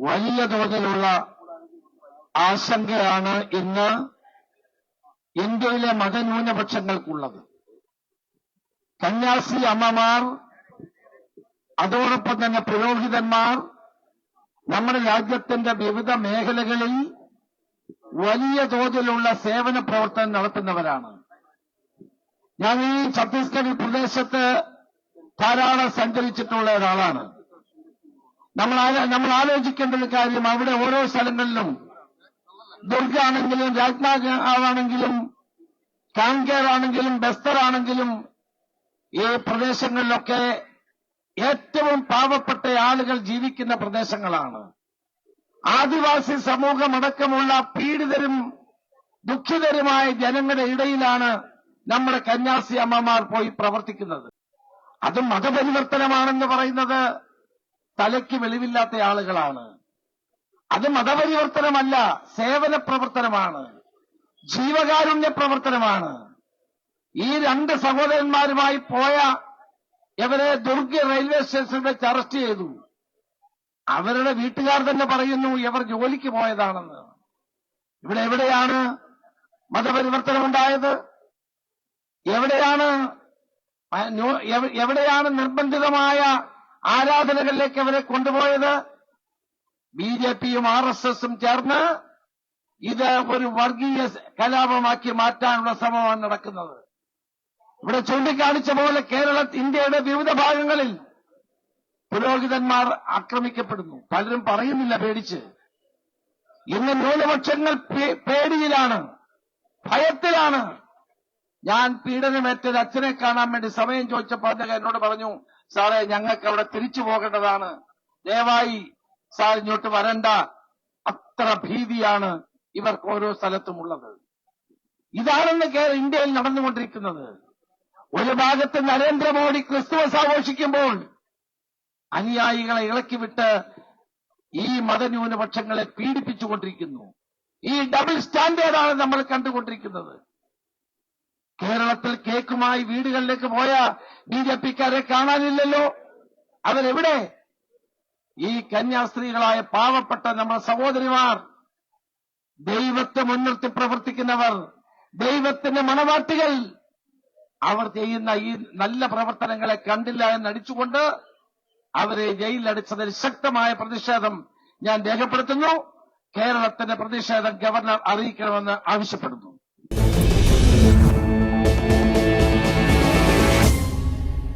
വലിയ തോതിലുള്ള ആശങ്കയാണ് ഇന്ന് ഇന്ത്യയിലെ മതന്യൂനപക്ഷങ്ങൾക്കുള്ളത്. കന്യാസ്ത്രീ അമ്മമാർ, അതോടൊപ്പം തന്നെ പുരോഹിതന്മാർ നമ്മുടെ രാജ്യത്തിന്റെ വിവിധ മേഖലകളിൽ വലിയ തോതിലുള്ള സേവന പ്രവർത്തനം നടത്തുന്നവരാണ്. ഞാൻ ഈ ഛത്തീസ്ഗഡ് പ്രദേശത്ത് ധാരാളം സഞ്ചരിച്ചിട്ടുള്ള ഒരാളാണ്. നമ്മൾ ആലോചിക്കേണ്ട ഒരു കാര്യം, അവിടെ ഓരോ സ്ഥലങ്ങളിലും ദുർഗാണെങ്കിലും, രാജ്നാഗാവാണെങ്കിലും, കാങ്കേർ ആണെങ്കിലും, ബസ്തർ ആണെങ്കിലും ഈ പ്രദേശങ്ങളിലൊക്കെ ഏറ്റവും പാവപ്പെട്ട ആളുകൾ ജീവിക്കുന്ന പ്രദേശങ്ങളാണ്. ആദിവാസി സമൂഹമടക്കമുള്ള പീഡിതരും ദുഃഖിതരുമായ ജനങ്ങളുടെ ഇടയിലാണ് നമ്മുടെ കന്യാസ്ത്രീ അമ്മമാർ പോയി പ്രവർത്തിക്കുന്നത്. അത് മതപരിവർത്തനമാണെന്ന് പറയുന്നത് തലയ്ക്ക് വെളിവില്ലാത്ത ആളുകളാണ്. അത് മതപരിവർത്തനമല്ല, സേവന പ്രവർത്തനമാണ്, ജീവകാരുണ്യ പ്രവർത്തനമാണ്. ഈ രണ്ട് സഹോദരന്മാരുമായി പോയ ഇവരെ ദുർഗ് റെയിൽവേ സ്റ്റേഷനിൽ വെച്ച് അറസ്റ്റ് ചെയ്തു. അവരുടെ വീട്ടുകാർ തന്നെ പറയുന്നു ഇവർ ജോലിക്ക് പോയതാണെന്ന്. ഇവിടെ എവിടെയാണ് മതപരിവർത്തനം ഉണ്ടായത്? എവിടെയാണ് നിർബന്ധിതമായ ആരാധനകളിലേക്ക് അവരെ കൊണ്ടുപോയത്? ബിജെപിയും RSSും ചേർന്ന് ഇത് ഒരു വർഗീയ കലാപമാക്കി മാറ്റാനുള്ള ശ്രമമാണ് നടക്കുന്നത്. ഇവിടെ ചൂണ്ടിക്കാണിച്ച പോലെ ഇന്ത്യയുടെ വിവിധ ഭാഗങ്ങളിൽ പുരോഹിതന്മാർ ആക്രമിക്കപ്പെടുന്നു. പലരും പറയുന്നില്ല, പേടിച്ച്. ഇന്ന് ന്യൂനപക്ഷങ്ങൾ പേടിയിലാണ്, ഭയത്തിലാണ്. ഞാൻ പീഡനമേറ്റൊരു അച്ഛനെ കാണാൻ വേണ്ടി സമയം ചോദിച്ചപ്പോൾ അദ്ദേഹം എന്നോട് പറഞ്ഞു, സാറേ ഞങ്ങൾക്ക് അവിടെ തിരിച്ചു പോകേണ്ടതാണ്, ദയവായി സാർ ഇങ്ങോട്ട് വരണ്ട. അത്ര ഭീതിയാണ് ഇവർക്ക് ഓരോ സ്ഥലത്തുമുള്ളത്. ഇതാണെന്ന് ഇന്ത്യയിൽ നടന്നുകൊണ്ടിരിക്കുന്നത്. ഒരു ഭാഗത്ത് നരേന്ദ്രമോദി ക്രിസ്തുമസ് ആഘോഷിക്കുമ്പോൾ അനുയായികളെ ഇളക്കിവിട്ട് ഈ മതന്യൂനപക്ഷങ്ങളെ പീഡിപ്പിച്ചുകൊണ്ടിരിക്കുന്നു. ഈ ഡബിൾ സ്റ്റാൻഡേർഡാണ് നമ്മൾ കണ്ടുകൊണ്ടിരിക്കുന്നത്. കേരളത്തിൽ കേക്കുമായി വീടുകളിലേക്ക് പോയ ബിജെപിക്കാരെ കാണാനില്ലല്ലോ. അവരെവിടെ? ഈ കന്യാസ്ത്രീകളായ പാവപ്പെട്ട നമ്മുടെ സഹോദരിമാർ, ദൈവത്തെ മുൻനിർത്തി പ്രവർത്തിക്കുന്നവർ, ദൈവത്തിന്റെ മണവാട്ടികൾ, അവർ ചെയ്യുന്ന ഈ നല്ല പ്രവർത്തനങ്ങളെ കണ്ടില്ല എന്നടിച്ചുകൊണ്ട് അവരെ ജയിലിലടിച്ചതിൽ ശക്തമായ പ്രതിഷേധം ഞാൻ രേഖപ്പെടുത്തുന്നു. കേരളത്തിന്റെ പ്രതിഷേധം ഗവർണർ അറിയിക്കണമെന്ന് ആവശ്യപ്പെടുന്നു.